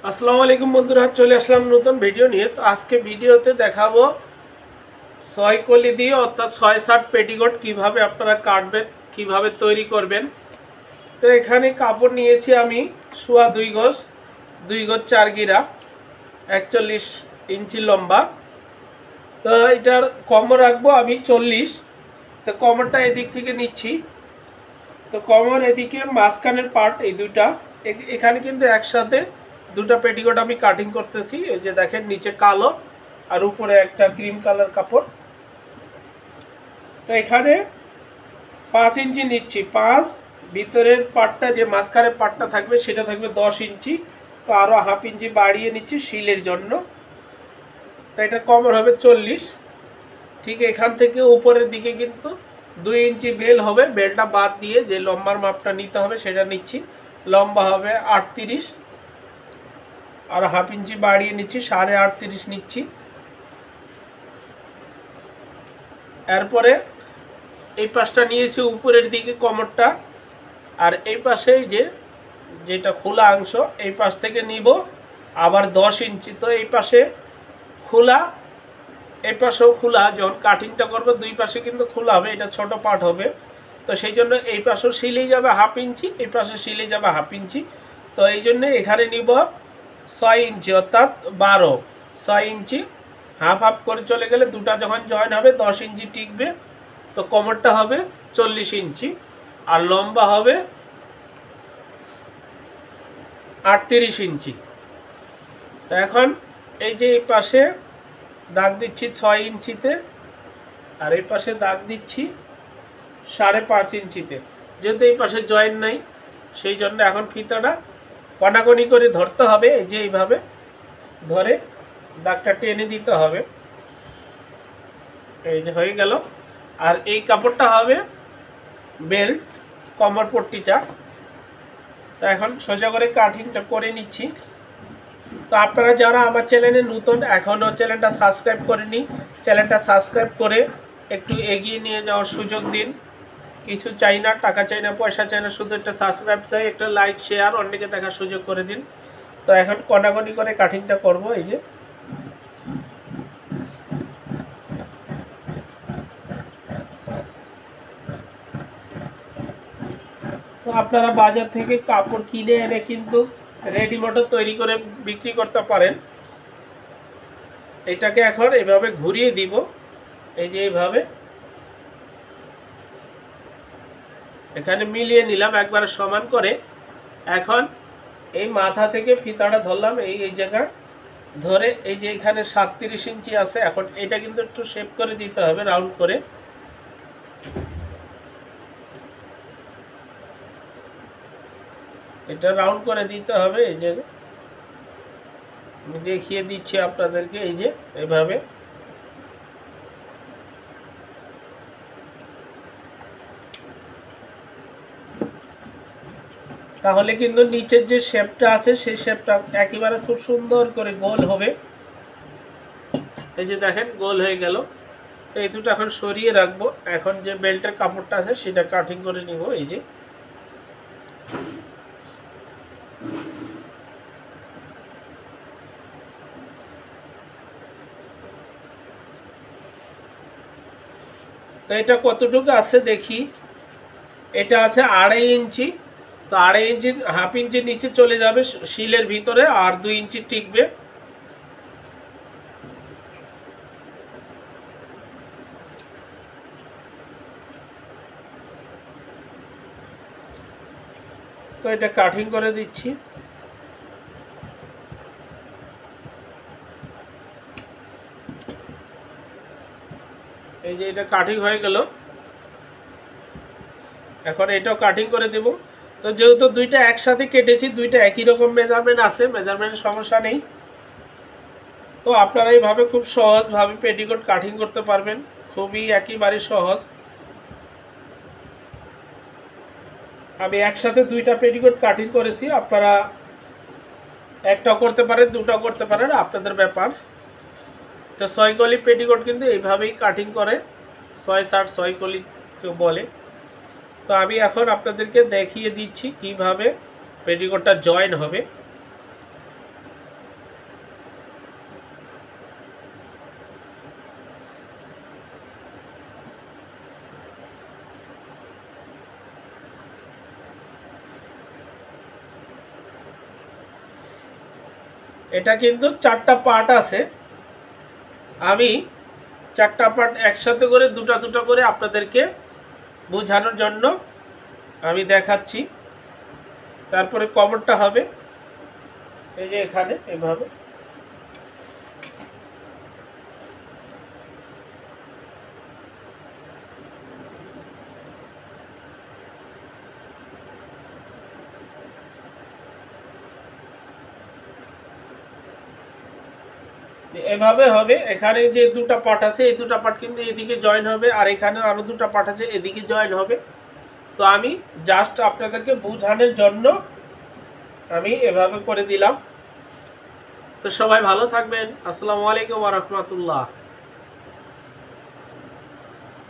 আসসালামু আলাইকুম বন্ধুরা, চলে আসলাম নতুন ভিডিও নিয়ে। তো আজকে ভিডিওতে দেখাবো 6 কলি দিয়ে অর্থাৎ 6/7 পেটিকোট কিভাবে আপনারা কাটবেন, কিভাবে তৈরি করবেন। তো এখানে কাপড় নিয়েছি আমি সোয়া 2 গজ 4 গিরা 41 ইঞ্চি লম্বা। তো এটার কমর রাখবো আমি 40। তো কমরটা এদিক থেকে নিচ্ছি। তো কমর এদিকে মাঝখানের পার্ট এই দুইটা, এখানে কিন্তু একসাথে দুটা পেটিকোট আমি কাটিং করতেছি। এই যে দেখেন, নিচে কালো আর উপরে একটা ক্রিম কালার কাপড়। তো এখানে 5 ইঞ্চি নিচ্ছি। 5 ভিতরের পার্টটা, যে মাঝখানের পার্টটা থাকবে সেটা থাকবে 10 ইঞ্চি। তো আরও হাফ ইঞ্চি বাড়িয়ে নিচ্ছি শিলের জন্য। তো এটা কমর হবে 40। ঠিক এখান থেকে উপরের দিকে কিন্তু 2 ইঞ্চি বেল হবে। বেলটা বাদ দিয়ে যে লম্বার মাপটা নিতে হবে সেটা নিচ্ছি। লম্বা হবে 38 আর হাফ ইঞ্চি বাড়িয়ে নিচ্ছি, 38.5 নিচ্ছি। এরপরে এই পাশটা নিয়েছি উপরের দিকে কমরটা, আর এই পাশে যেটা খোলা অংশ এই পাশ থেকে নিব আবার 10 ইঞ্চি। তো এই পাশে খোলা, এই পাশেও খোলা। যখন কাটিংটা করবো দুই পাশে কিন্তু খোলা হবে, এটা ছোট পার্ট হবে। তো সেই জন্য এই পাশেও সিলেই যাবে হাফ ইঞ্চি, এই পাশে সিলেই যাবে হাফ ইঞ্চি। তো এই জন্য এখানে নিব 6 ইঞ্চি অর্থাৎ 12। 6 ইঞ্চি হাফ হাফ করে চলে গেলে দুটা যখন জয়েন হবে 10 ইঞ্চি টিকবে। তো কোমরটা হবে 40 ইঞ্চি আর লম্বা হবে 38 ইঞ্চি। তো এখন এই যে এই পাশে দাগ দিচ্ছি 6 ইঞ্চিতে, আর এই পাশে দাগ দিচ্ছি 5.5 ইঞ্চিতে। যেহেতু এই পাশে জয়েন নাই সেই জন্য এখন ফিতাটা কনাকনি করে ধরতে হবে। এই যে এইভাবে ধরে দাগটা টেনে দিতে হবে। এই যে হয়ে গেল। আর এই কাপড়টা হবে বেল্ট, কমর পট্টিটা। তো এখন সোজা করে কাটিংটা করে নিচ্ছি। তো আপনারা যারা আমার চ্যানেলে নতুন, এখনও চ্যানেলটা সাবস্ক্রাইব করেনি, চ্যানেলটা সাবস্ক্রাইব করে একটু এগিয়ে নিয়ে যাওয়ার সুযোগ দিন। কিছু চাই না, টাকা চাই না, পয়সা চাই না, শুধু একটা সাবস্ক্রাইব চাই, একটা লাইক শেয়ার অন্যকে দেখার সুযোগ করে দিন। তো এখন কনাকনি করে কাটিংটা করব। এই যে তো আপনারা বাজার থেকে কাপড় কিনে এনে কিন্তু রেডিমেডও তৈরি করে বিক্রি করতে পারেন। এটাকে এখন এভাবে ঘুরিয়ে দিব। এই যে এইভাবে এখানে মিলিয়ে নিলাম একবারে সমান করে। এখন এই মাথা থেকে ফিতাটা ধরলাম, এই জায়গা ধরে এই যে এখানে 37 ইঞ্চি আছে। এখন এটা কিন্তু একটু শেপ করে দিতে হবে, রাউন্ড করে। এটা রাউন্ড করে দিতে হবে। এই যে আমি দেখিয়ে দিচ্ছি আপনাদেরকে, এই যে এইভাবে। তাহলে কিন্তু নিচের যে শেপটা আছে সেই শেপটা একেবারে খুব সুন্দর করে গোল হবে। এই যে দেখেন গোল হয়ে গেল। তো এই দুটো এখন সরিয়ে রাখবো। এখন যে বেল্টের কাপড়টা আছে সেটা কাটিং করে নিব। এই যে তো এটা কতটুকু আছে দেখি। এটা আছে 2.5 ইঞ্চি। তো 2.5 ইঞ্চি, হাফ ইঞ্চি নিচে চলে যাবে শিলের ভিতরে, আর 2 ইঞ্চি টিকবে। তো এটা কাটিং করে দিচ্ছি। এই যে এটা কাটিং হয়ে গেল। এখন এটাও কাটিং করে দেব। তো যেহেতু দুইটা একসাথে কেটেছি, দুইটা একই রকম মেজারমেন্ট আছে, মেজারমেন্টের সমস্যা নেই। তো আপনারা এইভাবে খুব সহজভাবে পেটিকোট কাটিং করতে পারবেন, খুবই একেবারে সহজ। আমি একসাথে দুইটা পেটিকোট কাটিং করেছি। আপনারা একটাও করতে পারেন, দুটাও করতে পারেন, আপনাদের ব্যাপার। তো 6 কলি পেটিকোট কিন্তু এইভাবেই কাটিং করে, 6/7 6 কলি কেউ বলে। তো আমি এখন আপনাদেরকে দেখিয়ে দিচ্ছি কিভাবে পেটিকোটটা জয়েন হবে। এটা কিন্তু 4টা পার্ট আছে, আমি 4টা পার্ট একসাথে করে দুটা দুটা করে আপনাদেরকে বোঝানোর জন্য আমি দেখাচ্ছি। তারপরে কমরটা হবে এই যে এখানে এভাবে, এভাবে হবে। এখানে যে দুটা পার্ট আছে এই দুটা পার্ট কিন্তু এদিকে জয়েন হবে, আর এখানে আরো দুটা পার্ট আছে এদিকে জয়েন হবে। তো আমি জাস্ট আপনাদেরকে বোঝানোর জন্য আমি এভাবে করে দিলাম। তো সবাই ভালো থাকবেন। আসসালামু আলাইকুম ওয়া রাহমাতুল্লাহ।